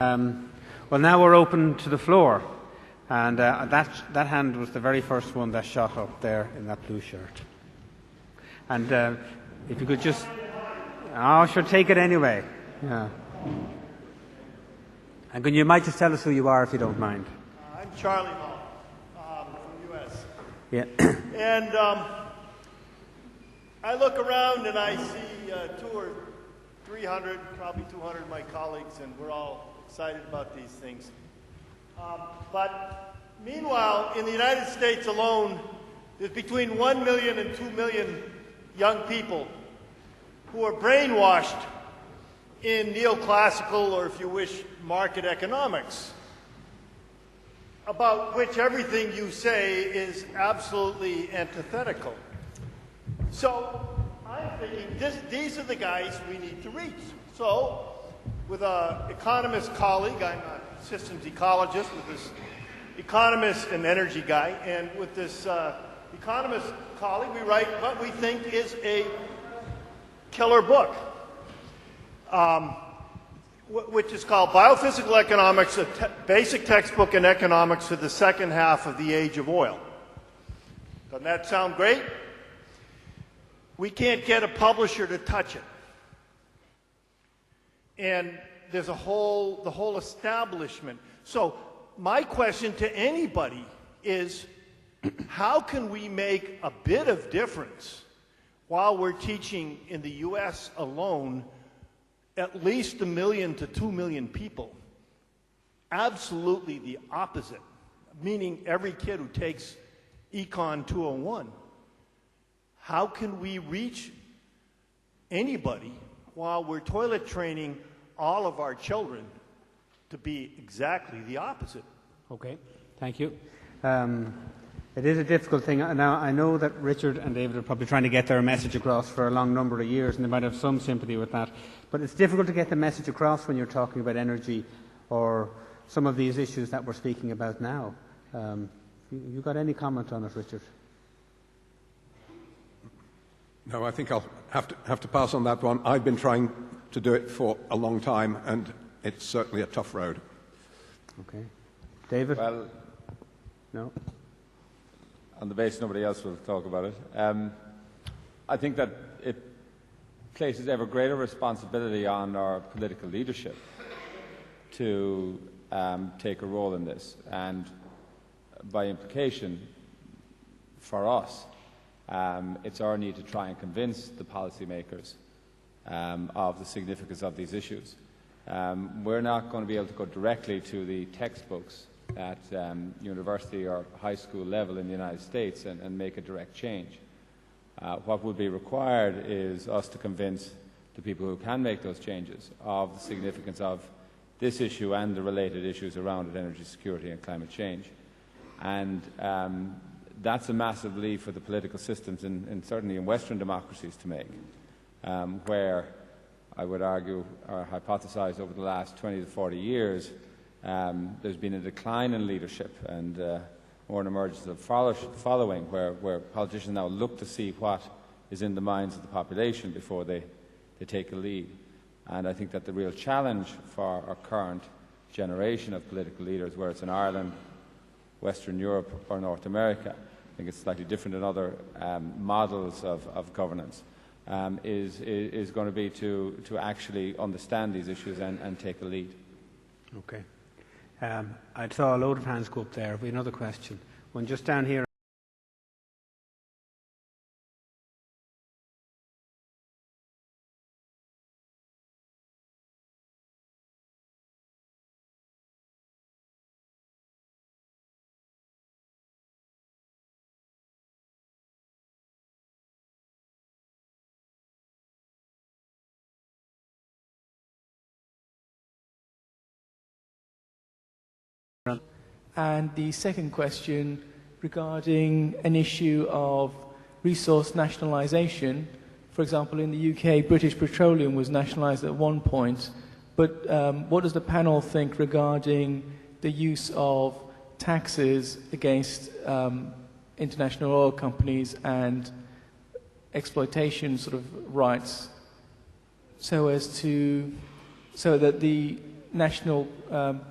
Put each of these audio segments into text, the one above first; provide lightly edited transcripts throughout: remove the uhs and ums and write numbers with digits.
Well, now we're open to the floor, and that hand was the very first one that shot up there in that blue shirt. And if you could just, oh, sure, take it anyway. Yeah. And you might just tell us who you are if you don't mind. I'm Charlie Hall from the U.S. Yeah. And I look around and I see 200 or 300, probably 200 of my colleagues, and we're all excited about these things. But meanwhile, in the United States alone, there's between 1 million and 2 million young people who are brainwashed in neoclassical, or if you wish, market economics, about which everything you say is absolutely antithetical. So I'm thinking these are the guys we need to reach. So with an economist colleague, I'm a systems ecologist, with this economist and energy guy, and with this economist colleague, we write what we think is a killer book, which is called Biophysical Economics, a basic textbook in economics for the second half of the age of oil. Doesn't that sound great? We can't get a publisher to touch it. And there's the whole establishment. So my question to anybody is, how can we make a bit of difference while we're teaching in the U.S. alone at least 1 million to 2 million people? Absolutely the opposite, meaning every kid who takes Econ 201. How can we reach anybody while we're toilet training all of our children to be exactly the opposite? Okay, thank you. It is a difficult thing. Now, I know that Richard and David are probably trying to get their message across for a long number of years, and they might have some sympathy with that. But it's difficult to get the message across when you're talking about energy or some of these issues that we're speaking about now. You got any comment on it, Richard? No, I think I'll have to pass on that one. I've been trying to do it for a long time, and it's certainly a tough road. Okay. David? Well, no? On the basis nobody else will talk about it, I think that it places ever greater responsibility on our political leadership to take a role in this, and by implication, for us, it's our need to try and convince the policymakers of the significance of these issues. We're not going to be able to go directly to the textbooks at university or high school level in the United States and make a direct change. What would be required is us to convince the people who can make those changes of the significance of this issue and the related issues around it, energy security and climate change. And that's a massive leap for the political systems, certainly in Western democracies, to make, where I would argue or hypothesize over the last 20 to 40 years there's been a decline in leadership and more an emergence of following, where politicians now look to see what is in the minds of the population before they take a lead. And I think that the real challenge for our current generation of political leaders, whether it's in Ireland, Western Europe or North America, I think it's slightly different in other models of governance, is going to be to actually understand these issues and take a lead. Okay. I saw a load of hands go up there. We have another question. One just down here. And the second question regarding an issue of resource nationalisation. For example, in the UK, British Petroleum was nationalised at one point, but what does the panel think regarding the use of taxes against international oil companies and exploitation sort of rights so that the national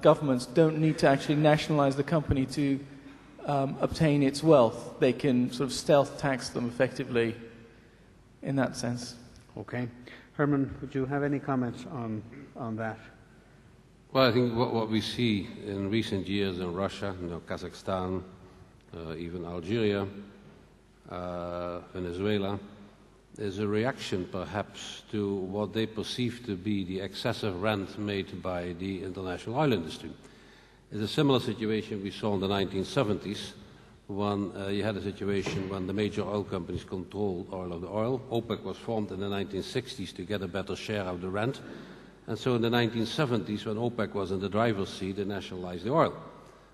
governments don't need to actually nationalize the company to obtain its wealth. They can sort of stealth tax them effectively in that sense. Okay. Herman, would you have any comments on that? Well, I think what we see in recent years in Russia, Kazakhstan, even Algeria, Venezuela, is a reaction perhaps to what they perceive to be the excessive rent made by the international oil industry. It's a similar situation we saw in the 1970s when you had a situation when the major oil companies controlled all of the oil. OPEC was formed in the 1960s to get a better share of the rent. And so in the 1970s, when OPEC was in the driver's seat, they nationalized the oil.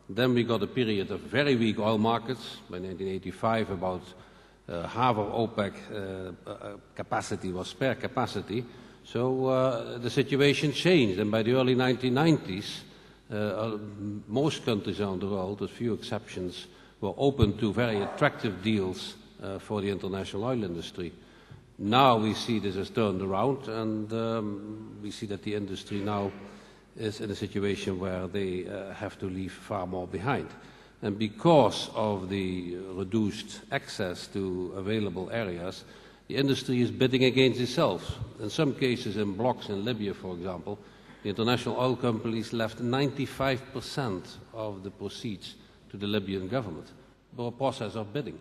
Then we got a period of very weak oil markets. By 1985, about half of OPEC capacity was spare capacity. So the situation changed. And by the early 1990s, most countries around the world, with few exceptions, were open to very attractive deals for the international oil industry. Now we see this has turned around, and we see that the industry now is in a situation where they have to leave far more behind. And because of the reduced access to available areas, the industry is bidding against itself. In some cases, in blocks in Libya, for example, the international oil companies left 95% of the proceeds to the Libyan government for a process of bidding.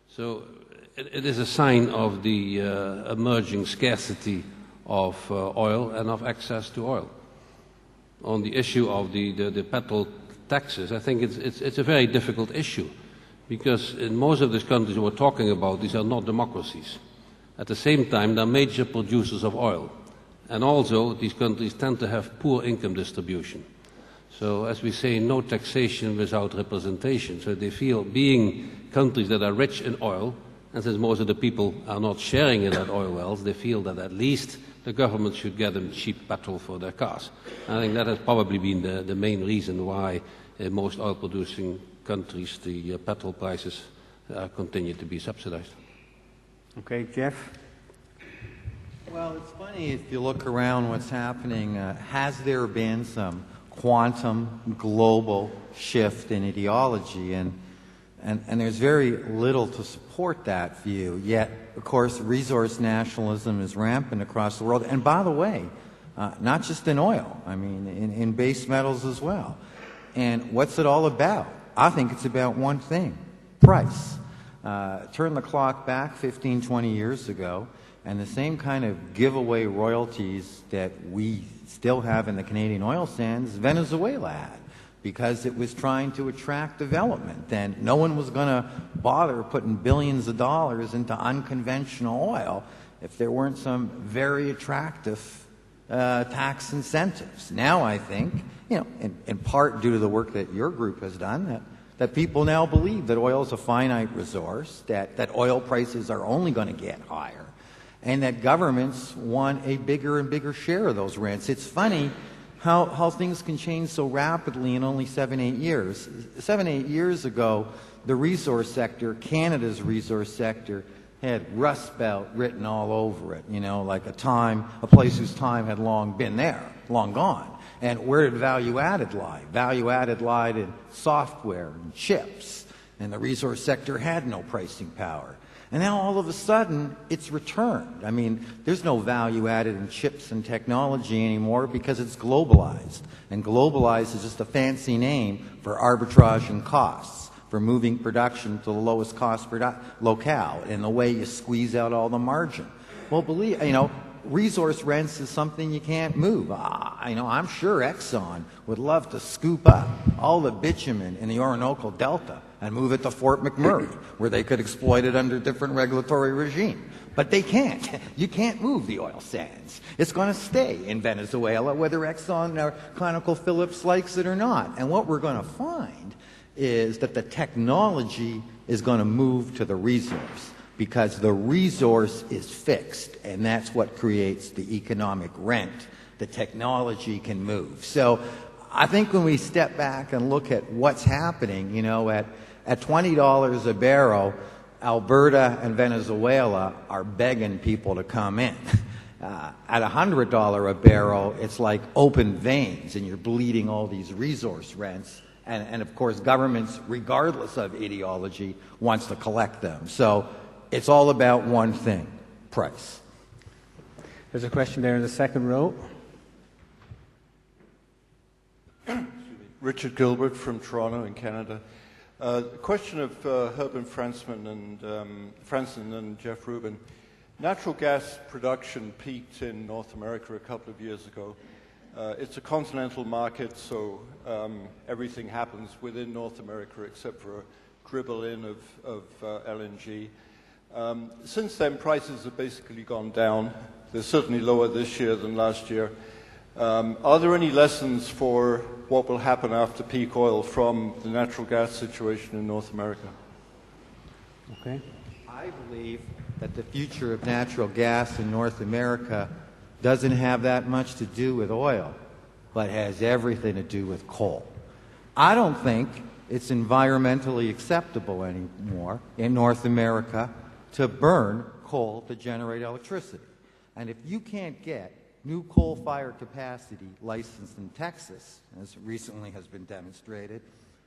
So it is a sign of the emerging scarcity of oil and of access to oil. On the issue of the petrol taxes, I think it's a very difficult issue because in most of these countries we're talking about, these are not democracies. At the same time, they're major producers of oil. And also, these countries tend to have poor income distribution. So, as we say, no taxation without representation. So they feel, being countries that are rich in oil, and since most of the people are not sharing in that oil wealth, they feel that at least the government should get them cheap petrol for their cars. I think that has probably been the main reason why in most oil-producing countries the petrol prices continue to be subsidized. Okay, Jeff? Well, it's funny if you look around what's happening. Has there been some quantum global shift in ideology? And there's very little to support that view. Yet, of course, resource nationalism is rampant across the world. And by the way, not just in oil, I mean, in base metals as well. And what's it all about? I think it's about one thing, price. Turn the clock back 15, 20 years ago, and the same kind of giveaway royalties that we still have in the Canadian oil sands, Venezuela had, because it was trying to attract development. And no one was going to bother putting billions of dollars into unconventional oil if there weren't some very attractive tax incentives. Now I think, in part due to the work that your group has done, that people now believe that oil is a finite resource, that oil prices are only going to get higher, and that governments want a bigger and bigger share of those rents. It's funny how things can change so rapidly in only 7-8 years. 7-8 years ago, the resource sector, Canada's resource sector, had Rust Belt written all over it, like a place whose time had long been there, long gone. And where did value added lie? Value added lied in software and chips, and the resource sector had no pricing power. And now all of a sudden, it's returned. I mean, there's no value added in chips and technology anymore because it's globalized. And globalized is just a fancy name for arbitrage and costs, for moving production to the lowest cost locale, and the way you squeeze out all the margin. Well, resource rents is something you can't move. I'm sure Exxon would love to scoop up all the bitumen in the Orinoco Delta and move it to Fort McMurray, where they could exploit it under a different regulatory regime. But they can't. You can't move the oil sands. It's going to stay in Venezuela, whether Exxon or ConocoPhillips likes it or not. And what we're going to find is that the technology is going to move to the resource, because the resource is fixed, and that's what creates the economic rent. The technology can move. So I think when we step back and look at what's happening, at $20 a barrel, Alberta and Venezuela are begging people to come in. At $100 a barrel, it's like open veins, and you're bleeding all these resource rents. And of course, governments, regardless of ideology, wants to collect them. So it's all about one thing, price. There's a question there in the second row. Richard Gilbert from Toronto in Canada. Question of Herben Franson and Jeff Rubin. Natural gas production peaked in North America a couple of years ago. It's a continental market, so everything happens within North America except for a dribble in of LNG. Since then, prices have basically gone down. They're certainly lower this year than last year. Are there any lessons for what will happen after peak oil from the natural gas situation in North America? Okay. I believe that the future of natural gas in North America doesn't have that much to do with oil, but has everything to do with coal. I don't think it's environmentally acceptable anymore in North America to burn coal to generate electricity. And if you can't get new coal-fired capacity licensed in Texas, as recently has been demonstrated,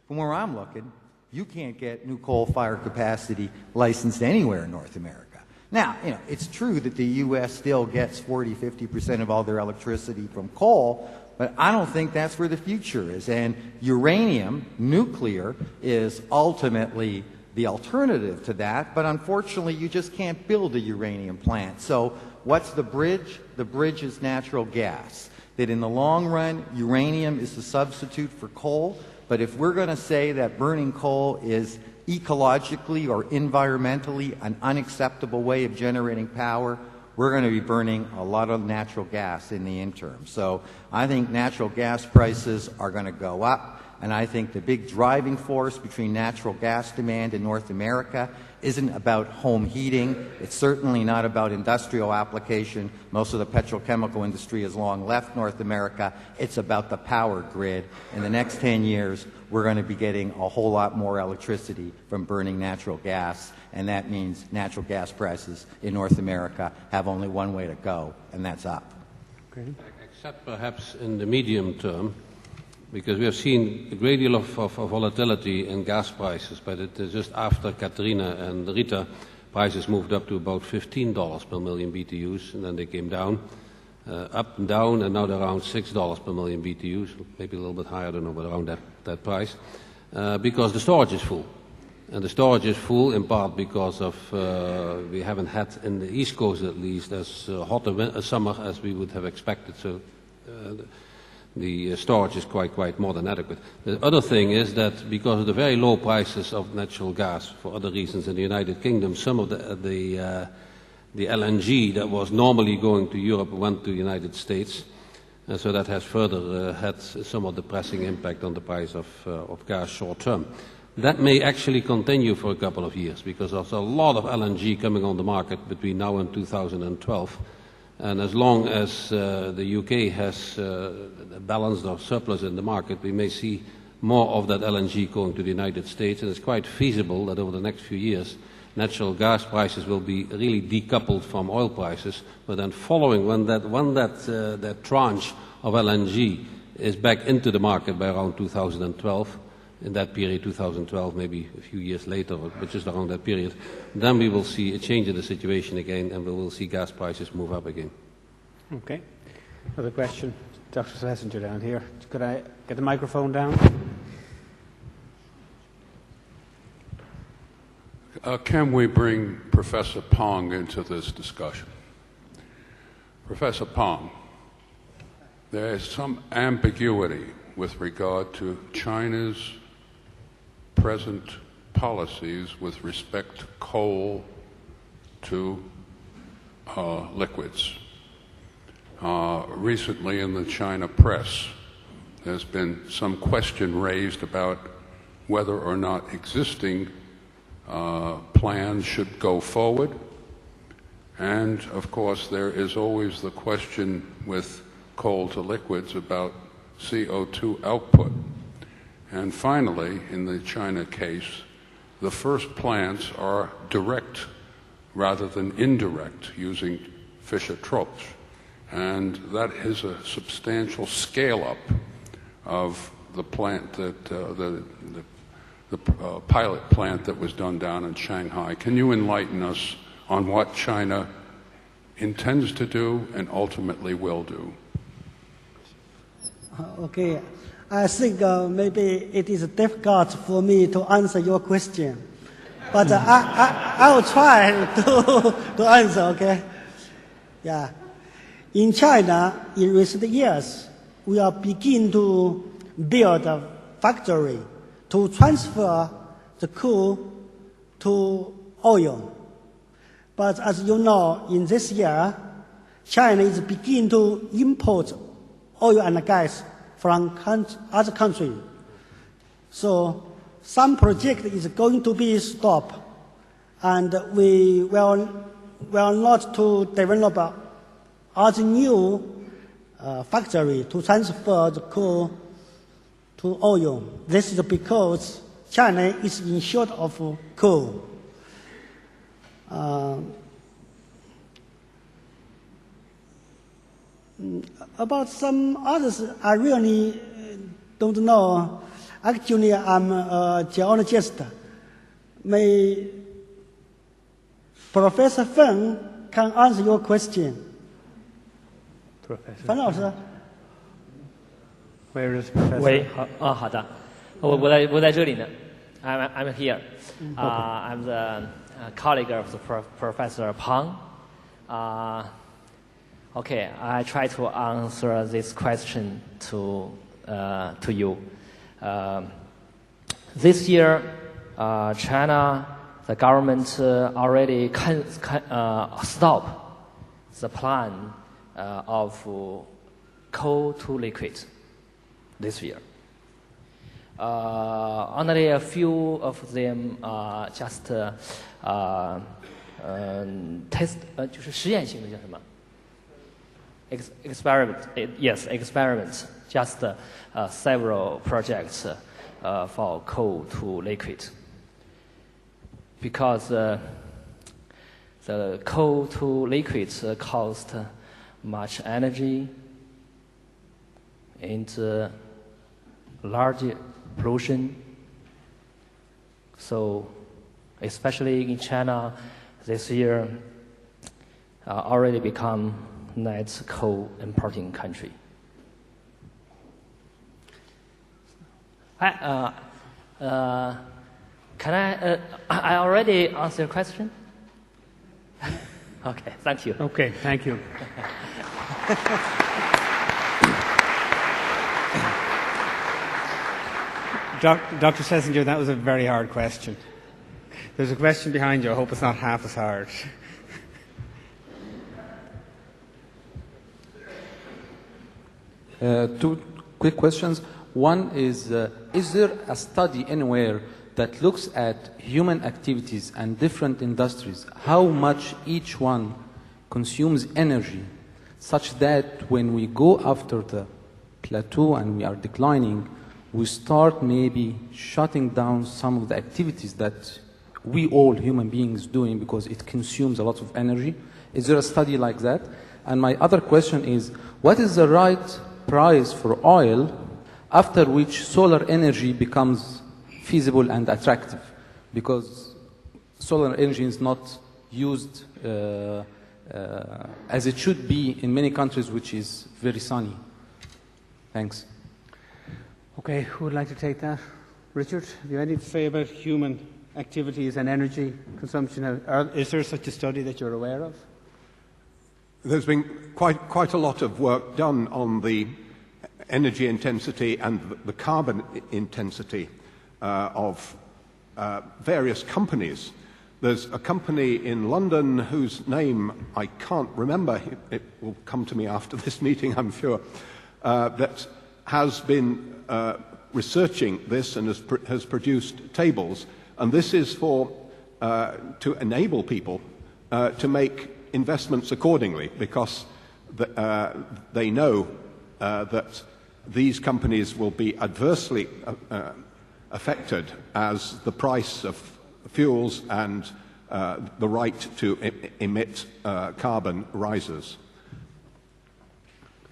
from where I'm looking, you can't get new coal-fired capacity licensed anywhere in North America. Now, it's true that the U.S. still gets 40-50% of all their electricity from coal, but I don't think that's where the future is. And uranium, nuclear, is ultimately the alternative to that, but unfortunately you just can't build a uranium plant. So what's the bridge? The bridge is natural gas. That in the long run, uranium is a substitute for coal, but if we're going to say that burning coal is ecologically or environmentally an unacceptable way of generating power, we're going to be burning a lot of natural gas in the interim. So I think natural gas prices are going to go up, and I think the big driving force between natural gas demand in North America isn't about home heating. It's certainly not about industrial application. Most of the petrochemical industry has long left North America. It's about the power grid. In the next 10 years, we're going to be getting a whole lot more electricity from burning natural gas, and that means natural gas prices in North America have only one way to go, and that's up. Okay. Except perhaps in the medium term, because we have seen a great deal of volatility in gas prices, but it is just after Katrina and Rita, prices moved up to about $15 per million BTUs, and then they came down, up and down, and now they're around $6 per million BTUs, maybe a little bit higher, I don't know, but around that price, because the storage is full. And the storage is full in part because of we haven't had, in the East Coast at least, as hot a summer as we would have expected, so the storage is quite more than adequate. The other thing is that because of the very low prices of natural gas, for other reasons in the United Kingdom, some of the LNG that was normally going to Europe went to the United States, and so that has further had somewhat depressing impact on the price of gas short term. That may actually continue for a couple of years because there's a lot of LNG coming on the market between now and 2012. And as long as the UK has balanced or surplus in the market, we may see more of that LNG going to the United States. And it's quite feasible that over the next few years, natural gas prices will be really decoupled from oil prices. But then following, when that tranche of LNG is back into the market by around 2012, in that period, 2012, maybe a few years later, but just around that period, then we will see a change in the situation again, and we will see gas prices move up again. Okay. Another question. Dr. Schlesinger down here. Could I get the microphone down? Can we bring Professor Pong into this discussion? Professor Pong, there is some ambiguity with regard to China's present policies with respect to coal to liquids. Recently in the China press, there's been some question raised about whether or not existing plans should go forward. And, of course, there is always the question with coal to liquids about CO2 output. And finally, in the China case, the first plants are direct rather than indirect, using Fischer-Tropsch. and that is a substantial scale-up of the plant that the pilot plant that was done down in Shanghai. Can you enlighten us on what China intends to do and ultimately will do? Okay, I think maybe it is difficult for me to answer your question, but I will try to answer. Okay, yeah. In China, in recent years, we are beginning to build a factory to transfer the coal to oil. But as you know, in this year, China is beginning to import oil and gas from other countries. So some project is going to be stopped, and we will not to develop other new factory to transfer the coal to oil. This is because China is in short of coal. About some others, I really don't know. Actually, I'm a geologist. May Professor Feng can answer your question. Professor 樊老师 Where is Professor? 喂，好的，我在这里呢。I'm here. I'm the colleague of the Professor Pang. Okay, I try to answer this question to you. This year, China, the government already stop the plan of coal to liquid this year. Only a few of them just test， 就是实验性的叫什么 ？experiment. Yes, experiment. Just several projects for coal to liquid. Because the coal to liquid cost much energy and large pollution. So, especially in China, this year already become net coal importing country. Can I already answer your question? Okay, thank you. Okay, thank you. Dr. Schlesinger, that was a very hard question. There's a question behind you. I hope it's not half as hard. Two quick questions. One is there a study anywhere that looks at human activities and different industries, how much each one consumes energy, such that when we go after the plateau and we are declining, we start maybe shutting down some of the activities that we all human beings doing because it consumes a lot of energy? Is there a study like that? And my other question is, what is the right price for oil after which solar energy becomes feasible and attractive? Because solar energy is not used as it should be in many countries which is very sunny. Thanks. Okay, who would like to take that? Richard, have you anything to say about human activities and energy consumption? Is there such a study that you're aware of? There's been quite a lot of work done on the energy intensity and the carbon intensity of various companies. There's a company in London whose name I can't remember. It will come to me after this meeting, I'm sure, that has been researching this and has produced tables. And this is for to enable people to make investments accordingly, because they know that these companies will be adversely affected as the price of fuels and the right to emit carbon rises.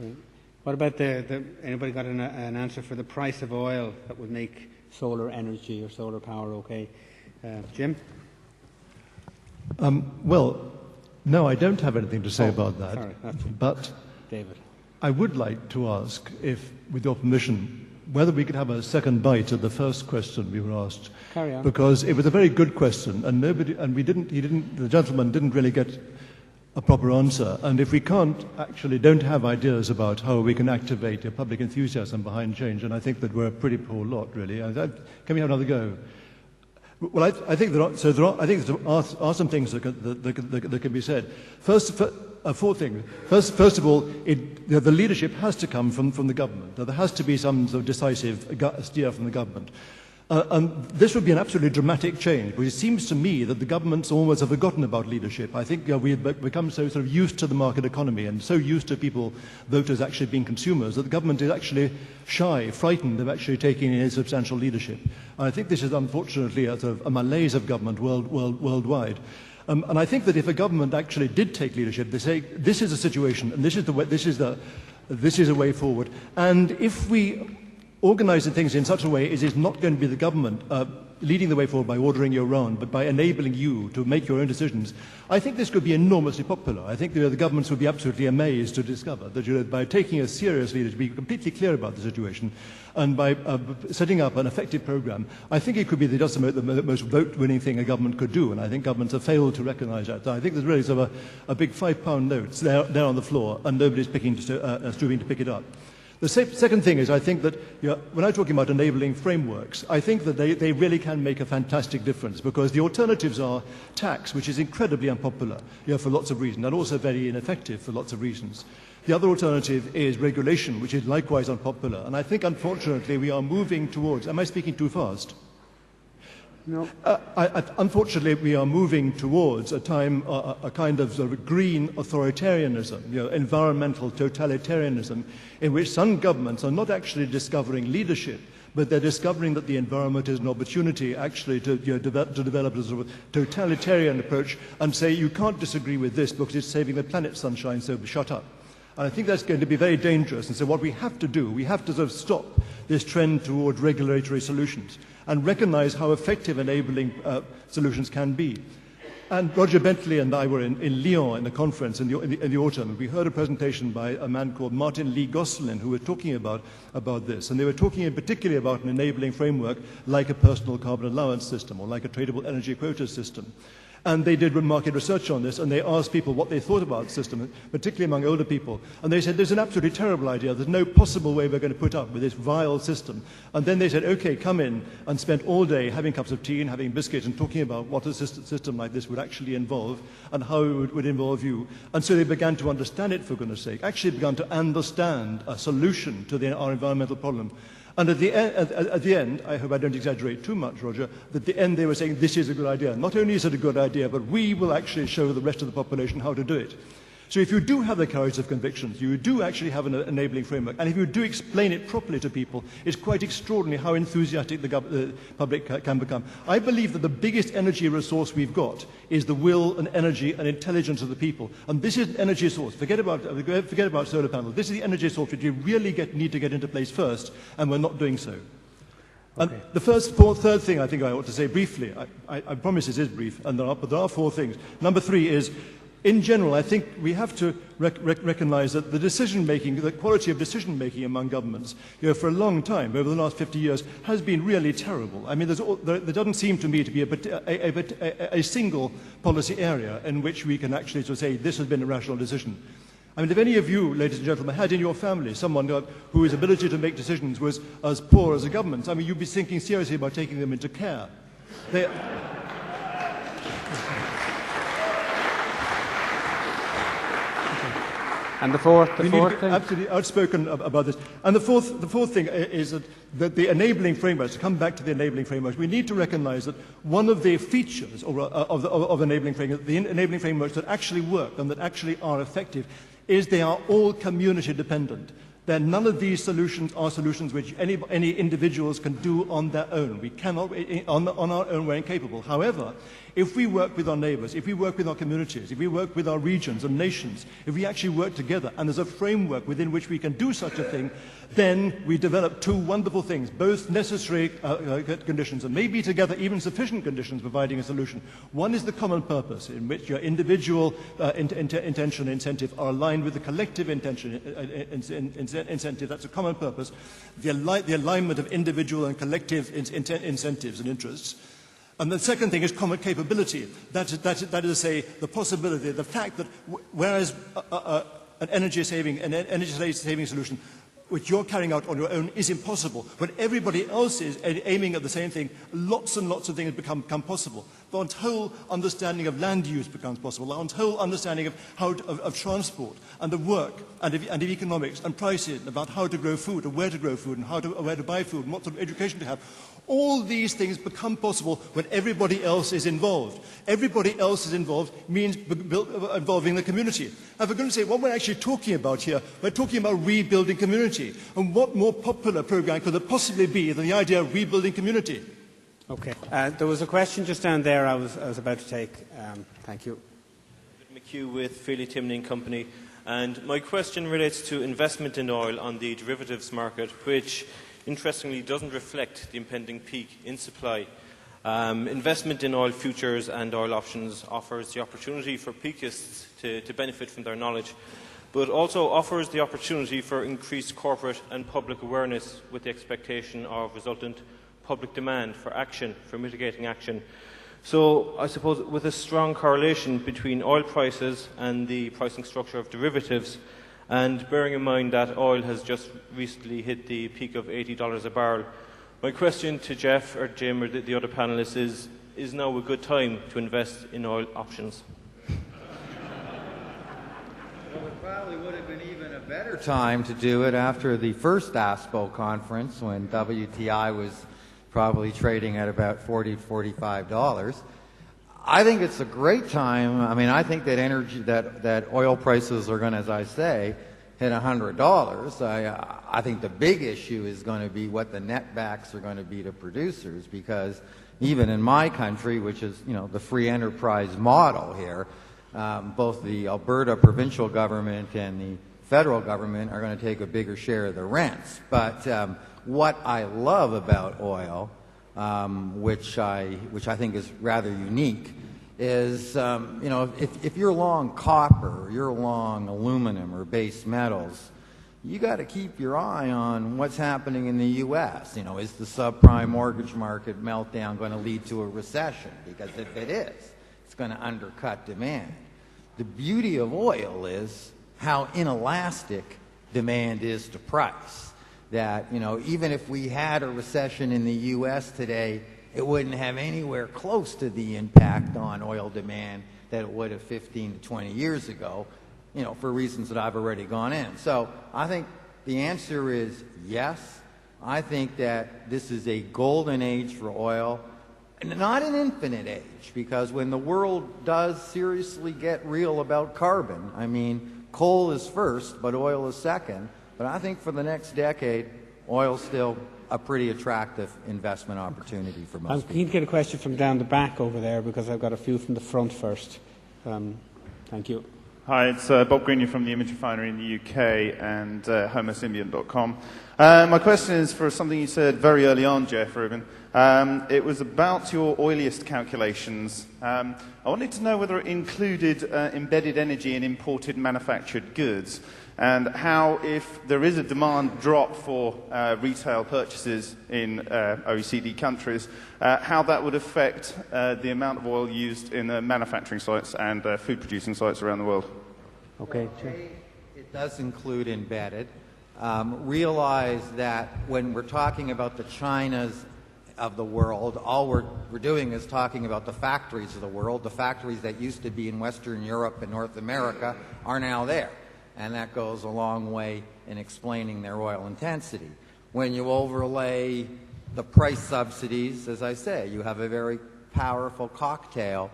Okay. What about anybody got an answer for the price of oil that would make solar energy or solar power okay? Jim? Well, no, I don't have anything to say about that. Sorry, but David. I would like to ask, if, with your permission, whether we could have a second bite at the first question we were asked. Carry on. Because it was a very good question, and the gentleman didn't really get a proper answer. And if we don't have ideas about how we can activate a public enthusiasm behind change, and I think that we're a pretty poor lot, really. Can we have another go? Well, I think there are some things that can be said. Four things. First of all, the leadership has to come from the government. There has to be some sort of decisive steer from the government. And this would be an absolutely dramatic change, because it seems to me that the governments almost have forgotten about leadership. I think we've become so sort of used to the market economy and so used to voters actually being consumers, that the government is actually shy, frightened of actually taking any substantial leadership. And I think this is unfortunately a sort of a malaise of government worldwide. And I think that if a government actually did take leadership, they say, this is a situation and this is a way forward. And if we organising things in such a way it is not going to be the government leading the way forward by ordering you around, but by enabling you to make your own decisions, I think this could be enormously popular. I think the governments would be absolutely amazed to discover that by taking a serious leadership, to be completely clear about the situation, and by setting up an effective programme, I think it could be the most vote-winning thing a government could do, and I think governments have failed to recognise that. So I think there's really sort of a big £5 note there on the floor, and nobody's stooping to pick it up. The second thing is, I think that when I'm talking about enabling frameworks, I think that they really can make a fantastic difference, because the alternatives are tax, which is incredibly unpopular for lots of reasons, and also very ineffective for lots of reasons. The other alternative is regulation, which is likewise unpopular. And I think, unfortunately, we are moving towards... Am I speaking too fast? No. Unfortunately, we are moving towards a kind of sort of green authoritarianism, environmental totalitarianism, in which some governments are not actually discovering leadership, but they're discovering that the environment is an opportunity actually to develop a sort of totalitarian approach and say, you can't disagree with this because it's saving the planet sunshine, so shut up. And I think that's going to be very dangerous. And so what we have to do, we have to sort of stop this trend toward regulatory solutions and recognise how effective enabling solutions can be. And Roger Bentley and I were in Lyon in a conference in the autumn. We heard a presentation by a man called Martin Lee Gosselin, who was talking about this. And they were talking particularly about an enabling framework like a personal carbon allowance system or like a tradable energy quota system. And they did market research on this, and they asked people what they thought about the system, particularly among older people. And they said, there's an absolutely terrible idea. There's no possible way we're going to put up with this vile system. And then they said, OK, come in, and spent all day having cups of tea and having biscuits and talking about what a system like this would actually involve and how it would involve you. And so they began to understand it, for goodness sake, actually began to understand a solution to our environmental problem. And at the end, I hope I don't exaggerate too much, Roger, at the end they were saying this is a good idea. Not only is it a good idea, but we will actually show the rest of the population how to do it. So if you do have the courage of convictions, you do actually have an enabling framework, and if you do explain it properly to people, it's quite extraordinary how enthusiastic the public can become. I believe that the biggest energy resource we've got is the will and energy and intelligence of the people. And this is an energy source. Forget about solar panels. This is the energy source which you really need to get into place first, and we're not doing so. Okay. And the third thing I think I ought to say briefly, I promise this is brief, but there are four things. Number 3 is, in general, I think we have to recognise that the quality of decision-making among governments, for a long time, over the last 50 years, has been really terrible. I mean, there doesn't seem to me to be a single policy area in which we can actually sort of say this has been a rational decision. I mean, if any of you, ladies and gentlemen, had in your family someone whose ability to make decisions was as poor as a government's, I mean, you'd be thinking seriously about taking them into care. And the fourth thing? Absolutely outspoken about this. And the fourth thing is that the enabling frameworks, to come back to the enabling frameworks, we need to recognise that one of the features of enabling frameworks, the enabling frameworks that actually work and that actually are effective, is they are all community dependent. None of these solutions are solutions which any individuals can do on their own. We cannot, on our own, we're incapable. However, if we work with our neighbors, if we work with our communities, if we work with our regions and nations, if we actually work together and there's a framework within which we can do such a thing, then we develop two wonderful things, both necessary conditions and maybe together even sufficient conditions providing a solution. One is the common purpose, in which your individual intention and incentive are aligned with the collective intention incentive. That's a common purpose. The alignment of individual and collective incentives and interests. And the second thing is common capability. That is to say, the possibility, the fact that whereas an energy saving solution which you're carrying out on your own is impossible, when everybody else is aiming at the same thing, lots and lots of things become possible. One's whole understanding of land use becomes possible. One's whole understanding of transport and of work and of economics and prices, about how to grow food and where to grow food and where to buy food and what sort of education to have. All these things become possible when everybody else is involved. Everybody else is involved means involving the community. And for goodness sake, what we're actually talking about here, we're talking about rebuilding community. And what more popular program could there possibly be than the idea of rebuilding community? Okay. There was a question just down there I was about to take. Thank you. McHugh with Feely Timney Company. And my question relates to investment in oil on the derivatives market, which interestingly doesn't reflect the impending peak in supply. Investment in oil futures and oil options offers the opportunity for peakists to benefit from their knowledge, but also offers the opportunity for increased corporate and public awareness with the expectation of resultant public demand for action, for mitigating action. So I suppose with a strong correlation between oil prices and the pricing structure of derivatives, and bearing in mind that oil has just recently hit the peak of $80 a barrel, my question to Jeff or Jim or the other panellists is now a good time to invest in oil options? Well, it probably would have been even a better time to do it after the first ASPO conference, when WTI was probably trading at about $40, $45. I think it's a great time. I mean, I think that oil prices are going to, as I say, hit $100. I think the big issue is going to be what the netbacks are going to be to producers, because even in my country, which is, the free enterprise model here, both the Alberta provincial government and the federal government are going to take a bigger share of the rents. But what I love about oil, which I think is rather unique, is if you're long copper, or you're long aluminum or base metals, you got to keep your eye on what's happening in the U.S. Is the subprime mortgage market meltdown going to lead to a recession? Because if it is, it's going to undercut demand. The beauty of oil is how inelastic demand is to price. That, even if we had a recession in the U.S. today, it wouldn't have anywhere close to the impact on oil demand that it would have 15 to 20 years ago, for reasons that I've already gone in. So I think the answer is yes. I think that this is a golden age for oil, and not an infinite age, because when the world does seriously get real about carbon, I mean, coal is first, but oil is second. But I think for the next decade, oil's still a pretty attractive investment opportunity for most people. I'm keen to get a question from down the back over there, because I've got a few from the front first. Thank you. Hi, it's Bob Greenyer from the Image Refinery in the UK and homosymbiont.com. My question is for something you said very early on, Jeff Rubin. It was about your oiliest calculations. I wanted to know whether it included embedded energy in imported manufactured goods, and how, if there is a demand drop for retail purchases in OECD countries, how that would affect the amount of oil used in manufacturing sites and food-producing sites around the world. Okay. It does include embedded. Realize that when we're talking about the Chinas of the world, all we're doing is talking about the factories of the world. The factories that used to be in Western Europe and North America are now there. And that goes a long way in explaining their oil intensity. When you overlay the price subsidies, as I say, you have a very powerful cocktail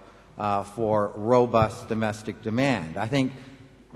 for robust domestic demand. I think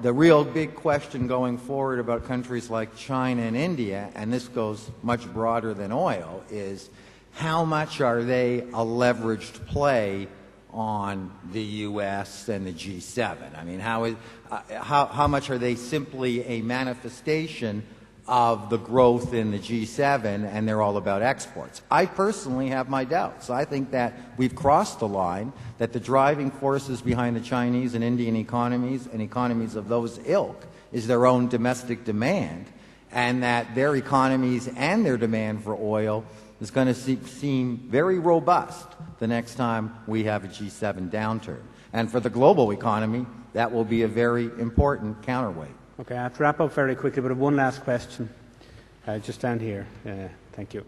the real big question going forward about countries like China and India, and this goes much broader than oil, is how much are they a leveraged play on the U.S. and the G7? I mean, how much are they simply a manifestation of the growth in the G7 and they're all about exports? I personally have my doubts. I think that we've crossed the line, that the driving forces behind the Chinese and Indian economies and economies of those ilk is their own domestic demand, and that their economies and their demand for oil is going to seem very robust the next time we have a G7 downturn. And for the global economy, that will be a very important counterweight. Okay, I have to wrap up very quickly, but I have one last question. Just down here. Thank you.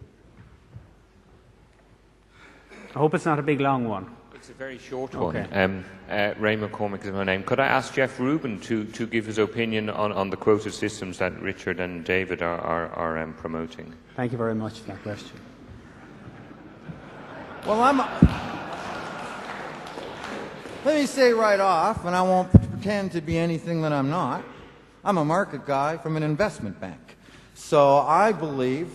I hope it's not a big, long one. It's a very short one. Ray McCormick is my name. Could I ask Jeff Rubin to give his opinion on the quota systems that Richard and David are promoting? Thank you very much for that question. Well, let me say right off, and I won't pretend to be anything that I'm not, I'm a market guy from an investment bank. So I believe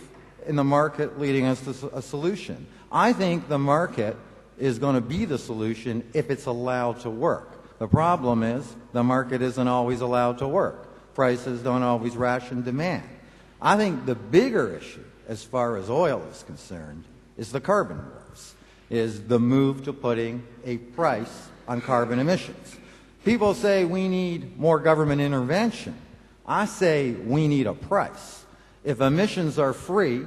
in the market leading us to a solution. I think the market is going to be the solution if it's allowed to work. The problem is the market isn't always allowed to work. Prices don't always ration demand. I think the bigger issue, as far as oil is concerned, is the carbon wars, is the move to putting a price on carbon emissions. People say we need more government intervention. I say we need a price. If emissions are free,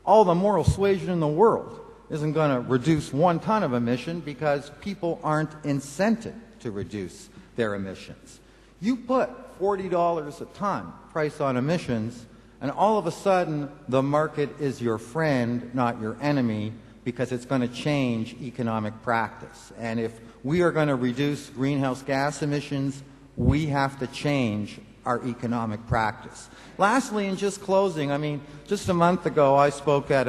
all the moral suasion in the world isn't going to reduce 1 ton of emission because people aren't incented to reduce their emissions. You put $40 a ton price on emissions, and all of a sudden the market is your friend, not your enemy, because it's going to change economic practice. And if we are going to reduce greenhouse gas emissions, we have to change our economic practice. Lastly, in just closing, I mean, just a month ago I spoke at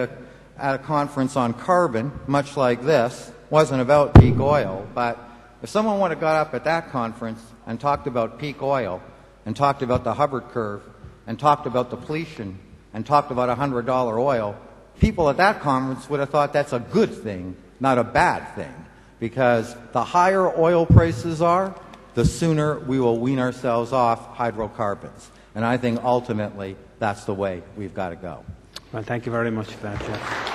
a conference on carbon, much like this. Wasn't about peak oil, but if someone would have got up at that conference and talked about peak oil and talked about the Hubbard curve and talked about depletion and talked about $100 oil, people at that conference would have thought that's a good thing, not a bad thing, because the higher oil prices are, the sooner we will wean ourselves off hydrocarbons. And I think ultimately that's the way we've got to go. Well, thank you very much for that, Jeff.